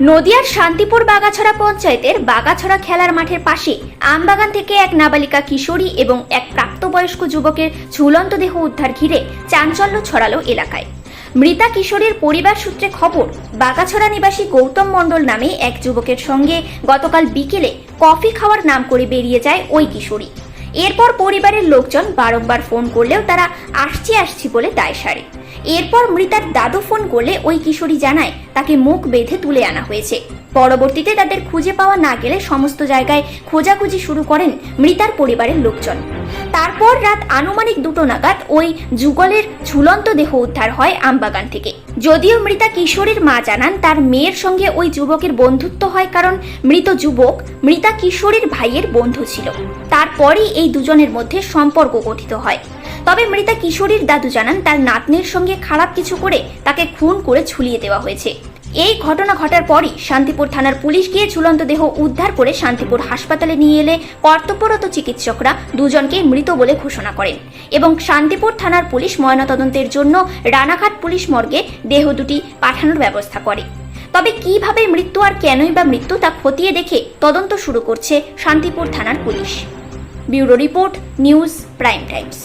নদিয়ার শান্তিপুর বাগাছড়া পঞ্চায়েতের বাগাছড়া খেলার মাঠের পাশে আমবাগান থেকে এক নাবালিকা কিশোরী এবং এক প্রাপ্তবয়স্ক যুবকের ঝুলন্ত দেহ উদ্ধার ঘিরে চাঞ্চল্য ছড়ালো এলাকায়। মৃতা কিশোরীর পরিবার সূত্রে খবর, বাগাছড়া নিবাসী গৌতম মণ্ডল নামে এক যুবকের সঙ্গে গতকাল বিকেলে কফি খাওয়ার নাম করে বেরিয়ে যায় ওই কিশোরী। এরপর পরিবারের লোকজন বারংবার ফোন করলেও তারা আসছি বলে দায় সারে। এরপর মৃতার দাদু ফোন করলে ওই কিশোরী জানায় তাকে মুখ বেঁধে তুলে আনা হয়েছে। পরবর্তীতে তাদের খুঁজে পাওয়া না গেলে সমস্ত জায়গায় খোঁজাখুঁজি শুরু করেন মৃতার পরিবারের লোকজন। তারপর রাত আনুমানিক 2টো নাগাদ ওই যুগলের ঝুলন্ত দেহ উদ্ধার হয় আমবাগান থেকে। যদিও মৃতা কিশোরীর মা জানান তার মেয়ের সঙ্গে ওই যুবকের বন্ধুত্ব হয়, কারণ মৃত যুবক মৃতা কিশোরীর ভাইয়ের বন্ধু ছিল। তারপরই এই দুজনের মধ্যে সম্পর্ক গঠিত হয়। তবে মৃতা কিশোরীর দাদু জানান তার নাতনির সঙ্গে খারাপ কিছু করে তাকে খুন করে ঝুলিয়ে দেওয়া হয়েছে। এই ঘটনা ঘটার পরই শান্তিপুর থানার পুলিশ গিয়ে ঝুলন্ত দেহ উদ্ধার করে শান্তিপুর হাসপাতালে নিয়ে এলে কর্তব্যরত চিকিৎসকরা দুজনকে মৃত বলে ঘোষণা করেন এবং শান্তিপুর থানার পুলিশ ময়নাতদন্তের জন্য রানাঘাট পুলিশ মর্গে দেহ দুটি পাঠানোর ব্যবস্থা করে। তবে কিভাবে মৃত্যু আর কেনই বা মৃত্যু তা খতিয়ে দেখে তদন্ত শুরু করছে শান্তিপুর থানার police. Bureau report, news prime Times.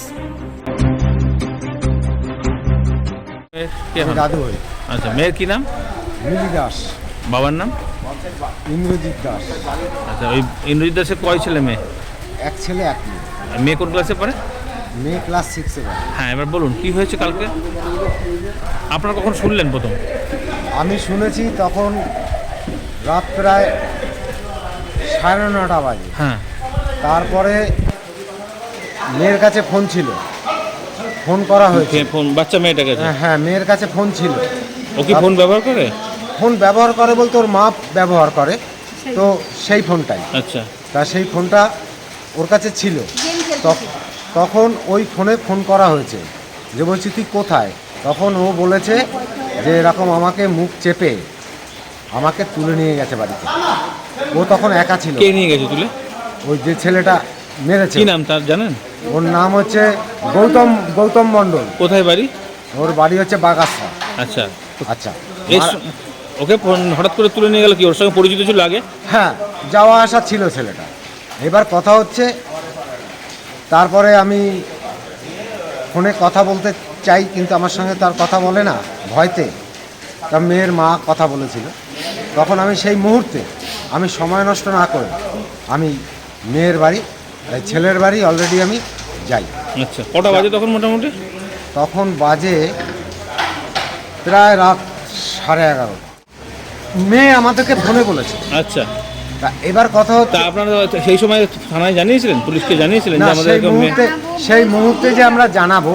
দাদু হয়। আচ্ছা, মেয়ের কি নাম? মিলি দাস। বাবার নাম? ইন্দ্রজিৎ দাস। আচ্ছা, ওই ইন্দ্রজিৎ দাসের কয় ছেলে মেয়ে? এক ছেলে এক মেয়ে। মেয়ে কোন ক্লাসে পড়ে? মেয়ে ক্লাস 6-এ পড়ে। হ্যাঁ, এবার বলুন কি হয়েছে কালকে? আপনারা কখন শুনলেন প্রথম? আমি শুনেছি তখন রাত প্রায় 9:30 বাজে। হ্যাঁ, তারপরে মেয়ের কাছে ফোন ছিল, ফোন করা হয়েছে। ফোন বাচ্চা মেয়েটার কাছে? হ্যাঁ, মেয়ের কাছে ফোন ছিল। ও কি ফোন ব্যবহার করে? ফোন ব্যবহার করে বলতে ওর মা ব্যবহার করে, তো সেই ফোনটাই। আচ্ছা, তা সেই ফোনটা ওর কাছে ছিল। তখন ওই ফোনে ফোন করা হয়েছে যে বলছি তুই কোথায়। তখন ও বলেছে যে এরকম আমাকে মুখ চেপে আমাকে তুলে নিয়ে গেছে বাড়িতে। ও তখন একা ছিল। কে নিয়ে গেছে তুলে? ওই যে ছেলেটা মেরেছে। কি নাম তার জানেন? ওর নাম হচ্ছে গৌতম মণ্ডল। কোথায় বাড়ি? ওর বাড়ি হচ্ছে বাগাছড়া। আচ্ছা আচ্ছা, ওকে ফোন হঠাৎ করে তুলে নিয়ে গেল কি? ওর সঙ্গে পরিচিত ছিল আগে? হ্যাঁ, যাওয়া আসা ছিল ছেলেটা। এবার কথা হচ্ছে, তারপরে আমি ফোনে কথা বলতে চাই কিন্তু আমার সঙ্গে তার কথা বলে না ভয়তে। তা মেয়ের মা কথা বলেছিল। তখন আমি সেই মুহূর্তে আমি সময় নষ্ট না করে আমি মেয়ের বাড়ি, ছেলের বাড়ি অলরেডি আমি যাই। আচ্ছা, কটা বাজে তখন মোটামুটি? তখন বাজে প্রায় রাত 11:30। মেয়ে আমাদেরকে ফোনে বলেছে। আচ্ছা, তা এবার কথা হচ্ছে, আপনারা সেই সময় থানায় জানিয়েছিলেন, পুলিশকে জানিয়েছিলেন যে আমাদের সেই মুহূর্তে যে আমরা জানাবো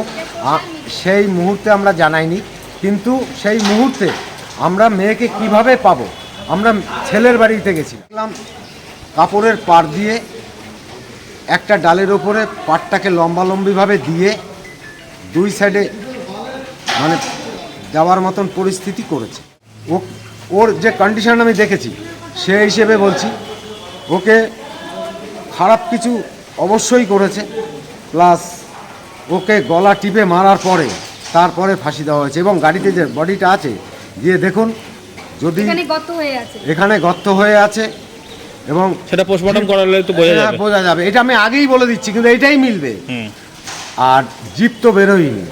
সেই মুহূর্তে আমরা জানাইনি, কিন্তু সেই মুহূর্তে আমরা মেয়েকে কিভাবে পাবো, আমরা ছেলের বাড়িতে গেছিলাম। কাপড়ের পাড় দিয়ে একটা ডালের ওপরে পাড়টাকে লম্বালম্বিভাবে দিয়ে দুই সাইডে মানে যাওয়ার মতন পরিস্থিতি করেছে। ওর যে কন্ডিশন আমি দেখেছি সেই হিসেবে বলছি, ওকে খারাপ কিছু অবশ্যই করেছে, প্লাস ওকে গলা টিপে মারার পরে তারপরে ফাঁসি দেওয়া হয়েছে। এবং গাড়িতে যে বডিটা আছে গিয়ে দেখুন, যদি এখানে গর্ত হয়ে আছে এবং সেটা পোস্টমর্টম করালে তো বোঝা যাবে। এটা আমি আগেই বলে দিচ্ছি, কিন্তু এটাই মিলবে। আর জিপ তো বেরোয়নি।